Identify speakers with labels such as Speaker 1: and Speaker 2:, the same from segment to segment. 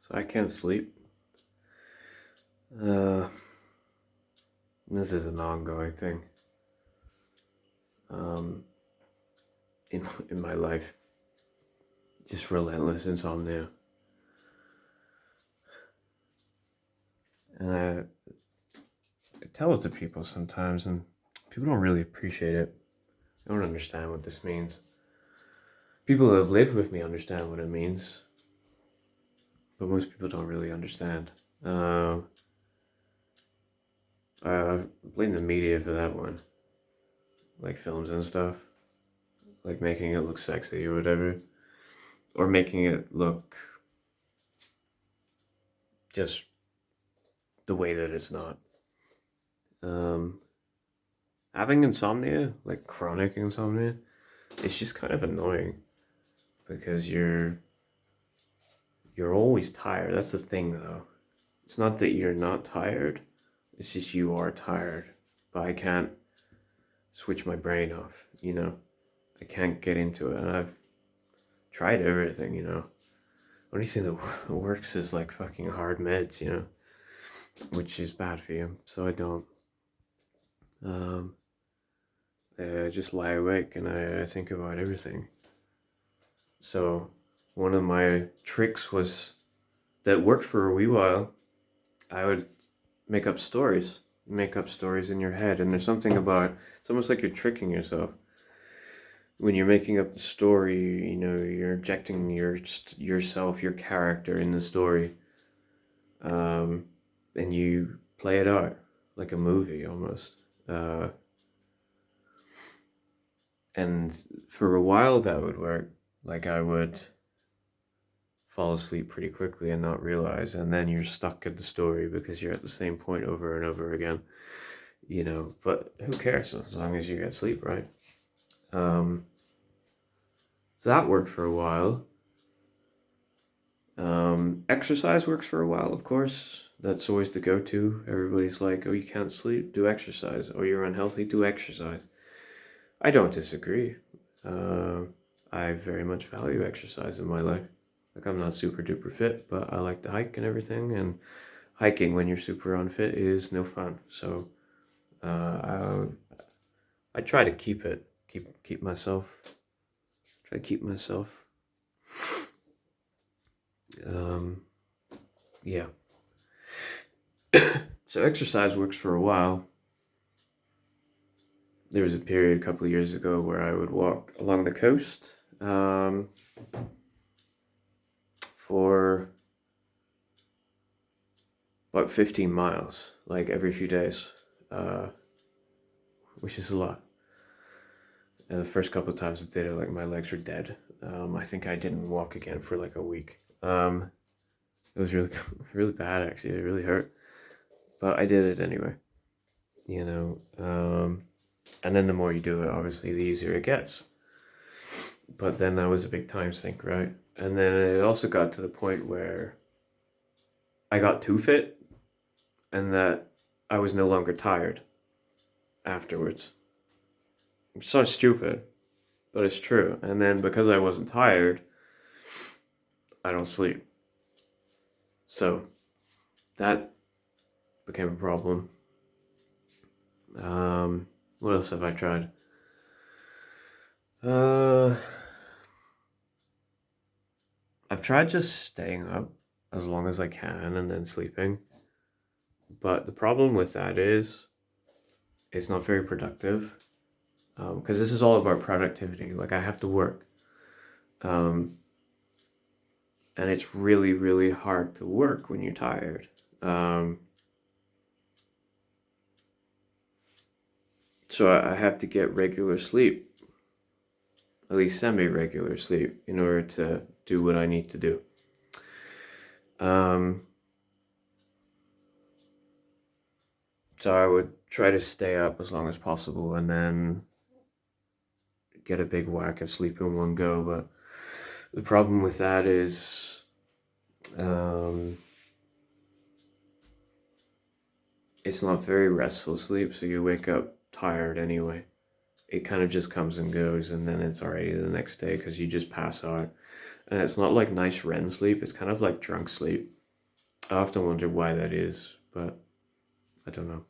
Speaker 1: So I can't sleep. Uh, this is an ongoing thing. Um, in my life, just relentless insomnia, and I tell it to people sometimes, and people don't really appreciate it. They don't understand what this means. People who have lived with me understand what it means, but most people don't really understand. I blame the media for that one, like films and stuff, like making it look sexy or whatever, or making it look just the way that it's not. Um, Having insomnia, like chronic insomnia, it's just kind of annoying because you're always tired. That's the thing though. It's not that you're not tired, it's just you are tired. But I can't switch my brain off. I can't get into it. And I've tried everything. Only thing that works is like fucking hard meds, which is bad for you. So I don't. Um, I just lie awake and I think about everything. So one of my tricks was that worked for a wee while. I would make up stories in your head, and there's something about it's almost like you're tricking yourself when you're making up the story. You're injecting yourself, your character in the story, and you play it out like a movie almost. And for a while that would work. Like I would fall asleep pretty quickly and not realize, and then you're stuck in the story because you're at the same point over and over again. But who cares as long as you get sleep, right? So that worked for a while. Exercise works for a while, of course. That's always the go-to. Everybody's like, oh, you can't sleep, do exercise. Oh, you're unhealthy, do exercise. I don't disagree. I very much value exercise in my life. Like, I'm not super duper fit, but I like to hike and everything, and hiking when you're super unfit is no fun. So I try to keep myself, yeah. So exercise works for a while. There was a period a couple of years ago where I would walk along the coast for about 15 miles, like every few days, which is a lot. And the first couple of times I did it, like my legs were dead. I think I didn't walk again for like a week. It was really, really bad actually. It really hurt, but I did it anyway. And then the more you do it, obviously, the easier it gets. But then that was a big time sink, right? And then it also got to the point where I got too fit, and that I was no longer tired afterwards. It sounds stupid, but it's true. And then because I wasn't tired, I don't sleep. So that became a problem. What else have I tried? I've tried just staying up as long as I can and then sleeping. But the problem with that is it's not very productive. Because this is all about productivity. Like I have to work. And it's really, really hard to work when you're tired. So I have to get regular sleep, at least semi-regular sleep, in order to do what I need to do. So I would try to stay up as long as possible and then get a big whack of sleep in one go. But the problem with that is it's not very restful sleep, so you wake up tired anyway. It kind of just comes and goes, and then it's already the next day because you just pass out. And it's not like nice REM sleep, it's kind of like drunk sleep. I often wonder why that is, but I don't know.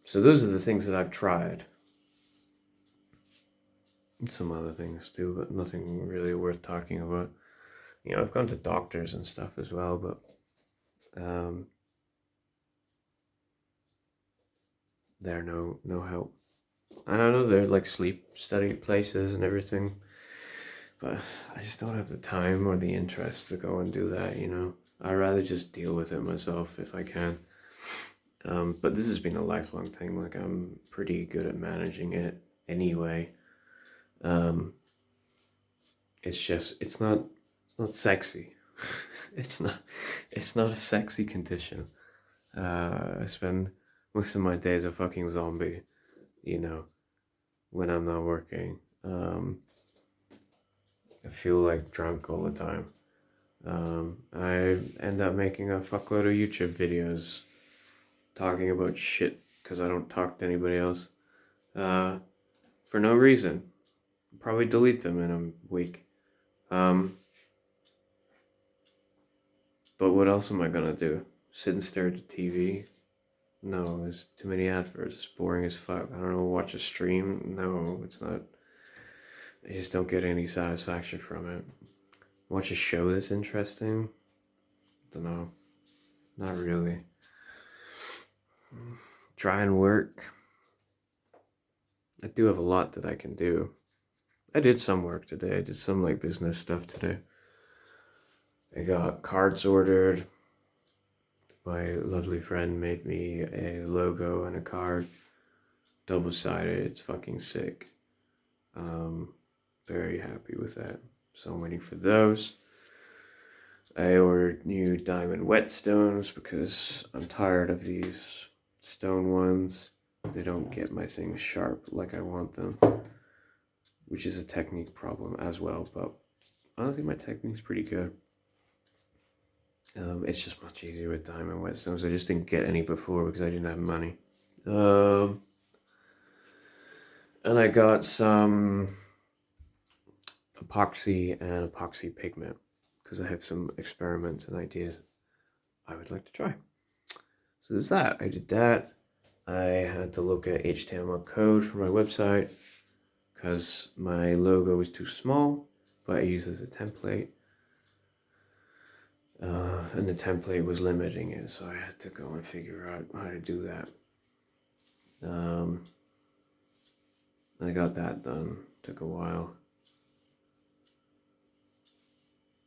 Speaker 1: So those are the things that I've tried. Some other things too, but nothing really worth talking about. I've gone to doctors and stuff as well, but they're no help. And I know they're like sleep study places and everything, but I just don't have the time or the interest to go and do that. I'd rather just deal with it myself if I can. But this has been a lifelong thing. Like, I'm pretty good at managing it anyway. Um, it's not sexy. it's not a sexy condition. I spend most of my days a fucking zombie, you know, when I'm not working. I feel like drunk all the time. I end up making a fuckload of YouTube videos talking about shit because I don't talk to anybody else. For no reason. Probably delete them in a week. But what else am I gonna do? Sit and stare at the TV? No, there's too many adverts. It's boring as fuck. I don't know, watch a stream? No, it's not. I just don't get any satisfaction from it. Watch a show that's interesting? Don't know. Not really. Try and work. I do have a lot that I can do. I did some work today. I did some like business stuff today. I got cards ordered. My lovely friend made me a logo and a card. Double-sided. It's fucking sick. Very happy with that. So I'm waiting for those. I ordered new diamond whetstones because I'm tired of these stone ones. They don't get my things sharp like I want them, which is a technique problem as well, but I don't think my technique's pretty good. It's just much easier with diamond whetstones. I just didn't get any before because I didn't have money. And I got some epoxy and epoxy pigment because I have some experiments and ideas I would like to try. So there's that. I did that. I had to look at HTML code for my website because my logo was too small, but I used it as a template. And the template was limiting it, so I had to go and figure out how to do that. I got that done. Took a while.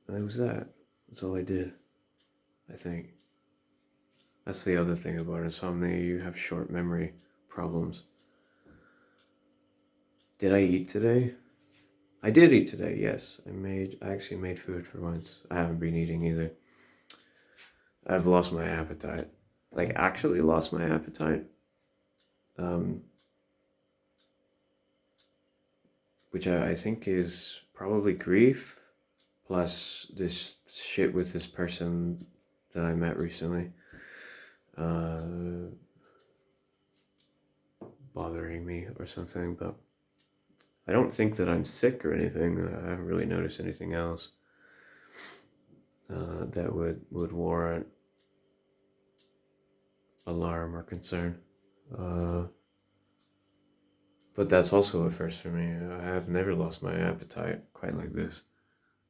Speaker 1: And that was that. That's all I did, I think. That's the other thing about insomnia. You have short memory problems. Did I eat today? I did eat today, yes. I actually made food for once. I haven't been eating either. I've lost my appetite. Like, actually lost my appetite. Which I think is probably grief, plus this shit with this person that I met recently. Bothering me or something, but I don't think that I'm sick or anything. I haven't really noticed anything else that would warrant alarm or concern. But that's also a first for me. I have never lost my appetite quite like this.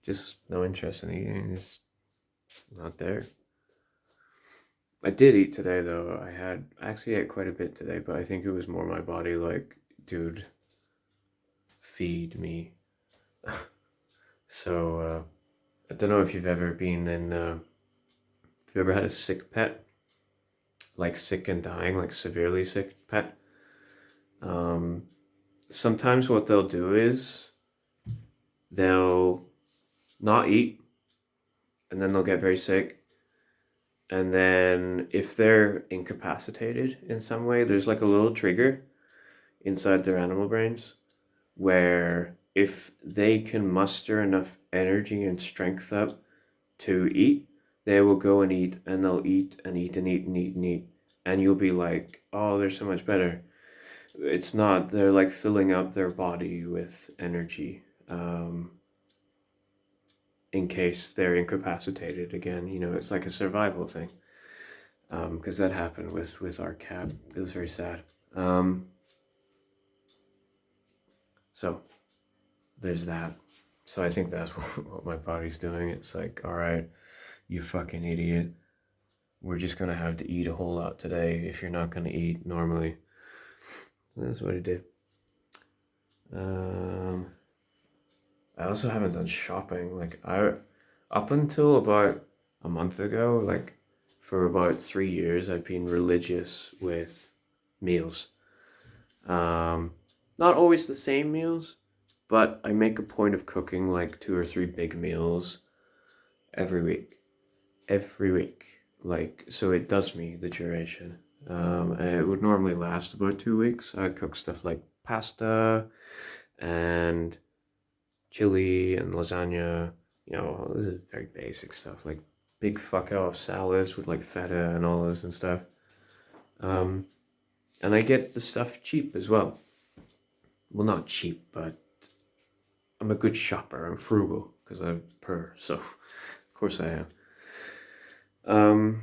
Speaker 1: Just no interest in eating. It's not there. I did eat today though. I actually ate quite a bit today, but I think it was more my body like, dude, feed me. So I don't know if you've ever been in, if you've ever had a sick pet, like sick and dying, like severely sick pet. Sometimes what they'll do is they'll not eat, and then they'll get very sick. And then if they're incapacitated in some way, there's like a little trigger inside their animal brains where if they can muster enough energy and strength up to eat, they will go and eat, and they'll eat and eat and eat and eat and eat. And you'll be like, oh, they're so much better. It's not. They're like filling up their body with energy. in case they're incapacitated again. You know, it's like a survival thing. Because that happened with our cat. It was very sad. So there's that. So I think that's what my body's doing. It's like, all right, you fucking idiot. We're just gonna have to eat a whole lot today if you're not gonna eat normally. That's what it did. I also haven't done shopping. Like up until about a month ago, like for about 3 years, I've been religious with meals. Not always the same meals, but I make a point of cooking like 2 or 3 big meals every week. Every week. Like, so it does me the duration. And it would normally last about 2 weeks. I cook stuff like pasta and chili and lasagna. You know, this is very basic stuff like big fuck off salads with like feta and olives and stuff. Um, and I get the stuff cheap as well. Well, not cheap, but I'm a good shopper. I'm frugal because I'm poor, so of course I am. Um,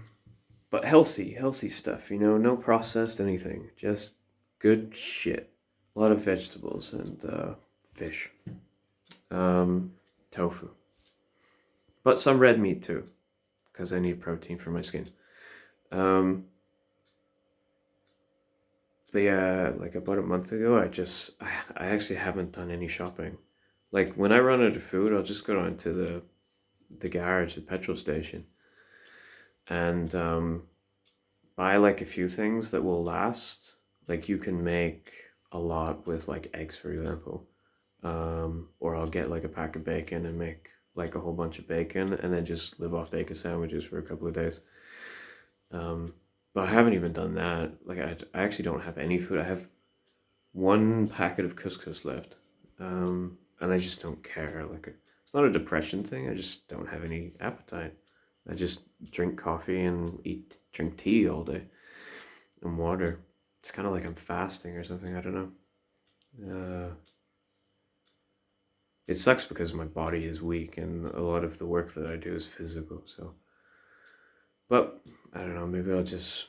Speaker 1: but healthy stuff. You know, no processed anything. Just good shit. A lot of vegetables and fish. Tofu, but some red meat too, because I need protein for my skin. Um, but yeah, like about a month ago, I actually haven't done any shopping. Like when I run out of food, I'll just go down to the garage, the petrol station, and buy like a few things that will last. Like you can make a lot with like eggs, for example. Or I'll get like a pack of bacon and make like a whole bunch of bacon and then just live off bacon sandwiches for a couple of days. But I haven't even done that. Like I actually don't have any food. I have one packet of couscous left, and I just don't care. Like it's not a depression thing. I just don't have any appetite. I just drink coffee and drink tea all day and water. It's kind of like I'm fasting or something. I don't know. It sucks because my body is weak and a lot of the work that I do is physical. So, but I don't know. Maybe I'll just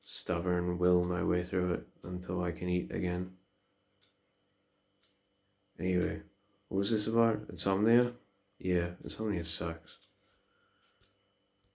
Speaker 1: stubborn will my way through it until I can eat again. Anyway, what was this about? Insomnia? Yeah, insomnia sucks.